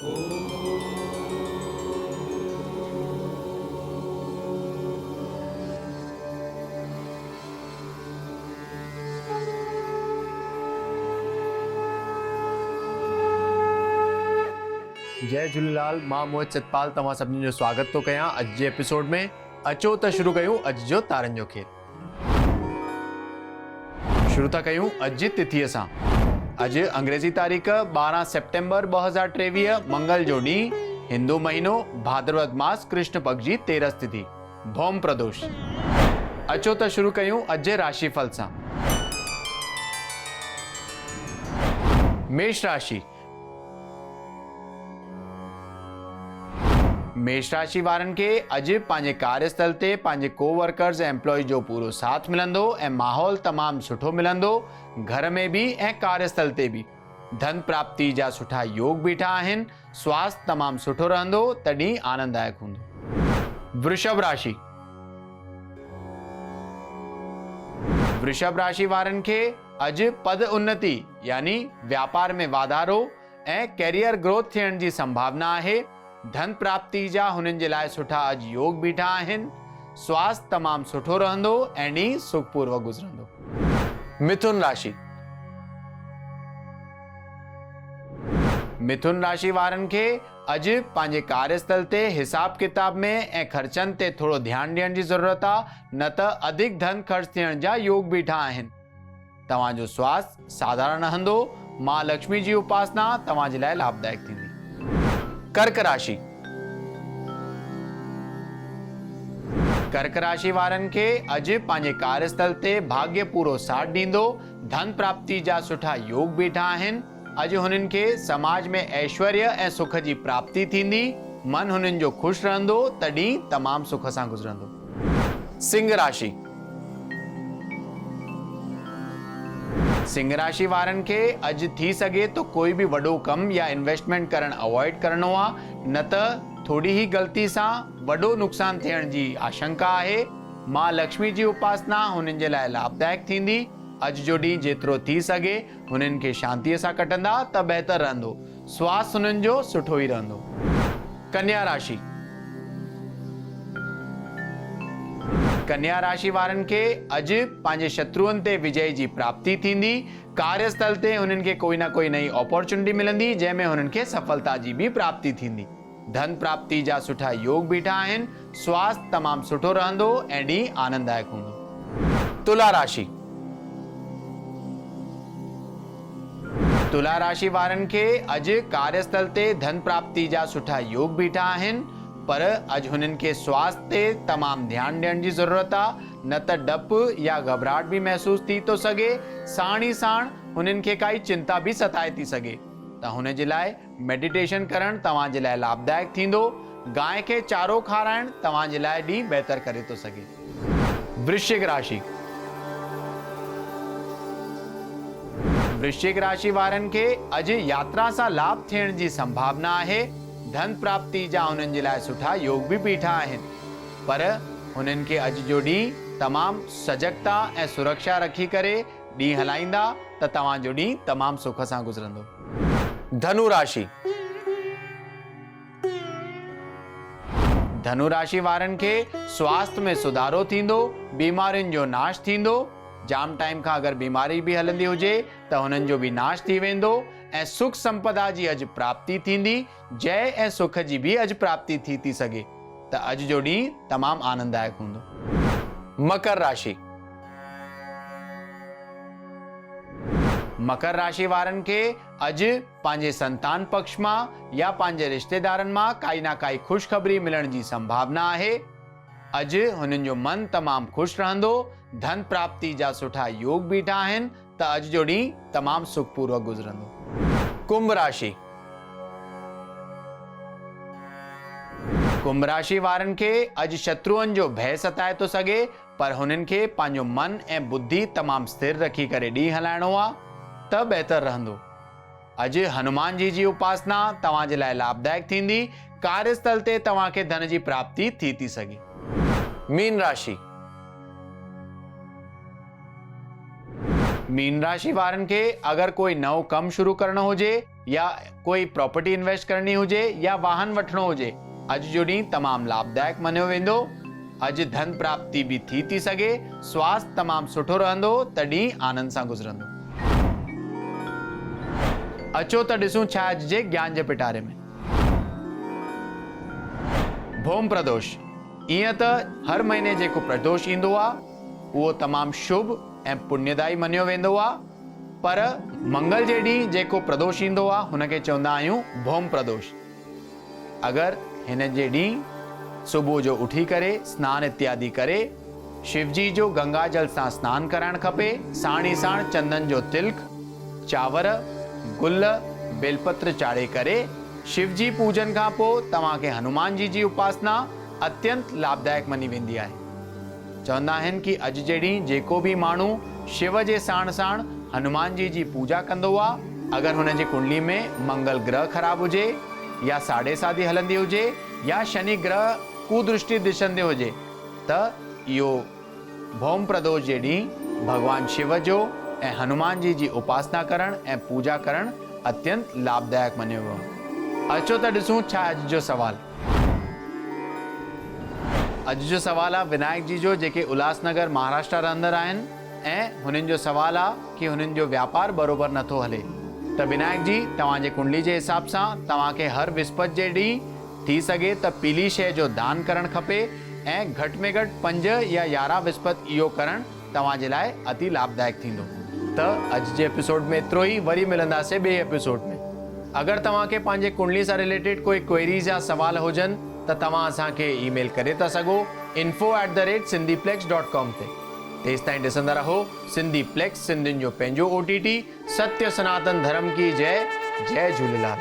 जय झूलेलाल। मां मोहित सतपाल तव्हां सभिनी जो स्वागत थो कयां अॼु जे एपिसोड में। अचो त शुरू कयूं अॼु जो तारनि जो खेल। शुरू था कयूं अॼु जी तिथीअ सां। अॼु अंग्रेज़ी तारीख़ 12 सेप्टेम्बर 2023 मंगल जो ॾींहुं, हिंदू महीनो भाद्रवद मास कृष्ण पक्ष जी 13 तिथि, भौम प्रदोष। अचो त शुरू कयूं अॼु जे राशिफल सां। मेष राशि। मेष राशि वारनि खे अॼु पंहिंजे कार्यस्थल ते पंहिंजे कोवर्कर्स ऐं एम्प्लॉय जो पूरो साथ मिलंदो ऐं माहौल तमामु सुठो मिलंदो, घर में बि ऐं कार्यस्थल ते बि। धन प्राप्ति जा सुठा योग बीठा आहिनि। स्वास्थ्य तमामु सुठो रहंदो, तॾहिं आनंददायक हूंदो। वृषभ राशि। वृषभ राशि वारनि खे अॼु पद उन्नति यानी व्यापार में वाधारो ऐं कैरियर ग्रोथ थियण जी संभावना आहे। धन प्राप्ति जा हुननि जे लाइ सुठा अॼु योग बीठा आहिनि। स्वास्थ्य तमामु सुठो रहंदो ऐं ॾींहुं सुखपूर्वक गुज़रंदो। मिथुन राशि। मिथुन राशि वारनि खे अॼु पंहिंजे कार्यस्थल ते हिसाब किताब में ऐं ख़र्चनि ते थोरो ध्यानु ॾियण जी ज़रूरत आहे, न त अधिक धन ख़र्च थियण जा योग बीठा आहिनि। तव्हांजो स्वास्थ्य साधारण रहंदो। मां लक्ष्मी जी उपासना तव्हां जे लाइ लाभदायक थींदी। कर्क राशि। कर्क राशि वारनि खे अॼु पंहिंजे कार्यस्थल ते भाग्य पूरो साथ ॾींदो। धन प्राप्ति जा सुठा योग बीठा आहिनि। अॼु हुननि खे समाज में ऐश्वर्य ऐं सुख जी प्राप्ति थींदी। मन हुननि जो ख़ुशि रहंदो, तॾहिं तमामु सुख सां गुज़रंदो। सिंह राशि। सिंह राशि वारनि खे अॼु थी सघे तो कोई बि वॾो कमु या इन्वेस्टमेंट करणु अवॉइड करणो आहे, न त थोड़ी ही ग़लती सां वॾो नुक़सान थियण जी आशंका आहे। मां लक्ष्मी जी उपासना हुननि जे लाइ लाभदायक थींदी। अॼु जो ॾींहुं जेतिरो थी सघे हुननि खे शांतीअ सां कटंदा त बहितर रहंदो। स्वास्थ्य हुननि जो सुठो ई रहंदो। कन्या राशि। कन्या राशि वारनि खे अॼु पंहिंजे शत्रुअनि ते विजय जी प्राप्ति थींदी। कार्यस्थल ते हुननि खे कोई न कोई नई अपॉर्चुनिटी मिलंदी, जंहिंमें हुननि खे सफलता जी भी प्राप्ति थींदी। धन प्राप्ति जा सुठा योग बीठा आहिनि। स्वास्थ्य तमामु सुठो रहंदो ऐं ॾींहुं आनंददायक हूंदो। तुला राशि। तुला राशि वारनि खे अॼु कार्यस्थल ते धन प्राप्ति जा सुठा योग बीठा आहिनि, पर अॼु हुननि खे स्वास्थ्य ते तमामु ध्यानु ॾियण जी ज़रूरत आहे, न त डपु या घबराहट बि महसूस थी थो सघे। साण ई साण हुननि खे काई चिंता बि सताए थी सघे, त हुन जे लाइ मेडिटेशन करणु तव्हां जे लाइ लाभदायक थींदो। गांइ खे चारो खाराइणु तव्हां जे लाइ ॾींहुं बहितर करे थो सघे। वृश्चिक राशि। वृश्चिक राशि वारनि खे अॼु यात्रा सां लाभ थियण जी संभावना आहे। धन प्राप्ति जा हुननि जे लाइ सुठा योग बि बीठा आहिनि, पर हुननि खे अॼु जो ॾींहुं तमामु सजगता ऐं सुरक्षा रखी करे ॾींहुं हलाईंदा त तव्हां जो ॾींहुं तमामु सुख सां गुज़रंदो। धनु राशि। धनु राशि वारनि खे स्वास्थ्य में सुधारो थींदो। बीमारियुनि जो नाश थींदो। जाम टाइम खां अगरि बीमारी बि हलंदी हुजे त हुननि जो बि नाश थी वेंदो ऐं सुख संपदा जी अॼु प्राप्ति थींदी। जय ऐं सुख जी बि अॼु प्राप्ति थी सघे, त अॼु जो ॾींहुं तमामु आनंददायक हूंदो। मकर राशि। मकर राशि वारनि खे अॼु पंहिंजे संतान पक्ष मां या पंहिंजे रिश्तेदारनि मां काई न काई ख़ुशख़बरी मिलण जी संभावना आहे। अॼु हुननि जो मन तमामु ख़ुशि रहंदो। धन प्राप्ति जा सुठा योग बीठा आहिनि, त अॼु जो ॾींहुं तमामु सुखपूर्वक गुज़रंदो। कुंभ राशि। कुंभ राशि वारनि खे अॼु शत्रुअनि जो भय सताए थो सघे, पर हुननि खे पंहिंजो मन ऐं बुद्धि तमामु स्थिर रखी करे ॾींहुं हलाइणो आहे त बहितर रहंदो। अॼु हनुमान जी उपासना तव्हां जे लाइ लाभदायक थींदी। कार्यस्थल ते तव्हां खे धन जी प्राप्ति थी सघे। मीन राशि। मीन राशि वारनि खे अगरि कोई नओं कमु शुरू करणो हुजे या कोई प्रॉपर्टी इन्वेस्ट करनी हुजे या वाहन वठणो हुजे, अॼु जो ॾींहुं तमामु लाभदायक मञियो वेंदो। अॼु धन प्राप्ति बि थी सघे, स्वास्थ्य तमामु सुठो रहंदो, तॾहिं आनंद सां गुज़रंदो। अचो त ॾिसूं छा अॼु जे ज्ञान जे पिटारे में। भौम प्रदोष, ईअं त हर महीने जेको प्रदोष ईंदो आहे उहो तमामु शुभ ऐं पुण्यदायी मञियो वेंदो आहे, पर मंगल जे ॾींहुं जेको प्रदोष ईंदो आहे हुनखे चवंदा आहियूं भौम प्रदोष। अगरि हिन जे ॾींहुं सुबुह जो उठी करे सनानु इत्यादि करे शिवजी जो गंगा जल सां सनानु कराइणु खपे। साण ई साण चंदन जो तिलक, चांवर, गुल, बेलपत्र चाढ़े करे शिवजी पूजन खां पोइ तव्हांखे हनुमान जी उपासना अत्यंत लाभदायक मनी वेंदी आहे। चवंदा आहिनि कि अॼु जे ॾींहुं जेको बि माण्हू शिव जे साण साण हनुमान जी पूजा कंदो आहे, अगरि हुन जी कुंडली में मंगल ग्रह ख़राब हुजे या साढ़े सादी हलंदी हुजे या शनि ग्रह कुदृष्टि दिशंदे हुजे, त इहो भौम प्रदोष जे ॾींहुं भगवान शिव जो ऐं हनुमान जी उपासना करण ऐं पूजा करण अत्यंत लाभदायक मञियो वियो। अचो त ॾिसूं छा अॼु जो सवाल। अॼु जो सवाल आहे विनायक जी जो, जेके उल्हासनगर महाराष्ट्र रहंदड़ आहिनि ऐं हुननि जो सवाल आहे कि हुननि जो व्यापार बरोबर नथो हले। त विनायक जी, तव्हांजे कुंडली जे हिसाब सां तव्हांखे हर विस्पति जे ॾींहुं थी सघे त पीली शइ जो दान करणु खपे ऐं घटि में घटि 5 या 11 विस्पति इहो करणु तव्हांजे लाइ अति लाभदायक थींदो। त अॼु जे एपिसोड में एतिरो ई, वरी मिलंदासीं ॿिए एपिसोड में। अगरि तव्हांखे पंहिंजे कुंडली सां रिलेटेड कोई क्वेरीज़ या सवाल हुजनि त तव्हां असांखे ईमेल करे था सघो info@sindhiplex.com ते। तेसिताईं ॾिसंदा रहो सिंधीप्लेक्स, सिंधियुनि जो पंहिंजो OTT। सत्य सनातन धर्म की जय। जय झूलेलाल।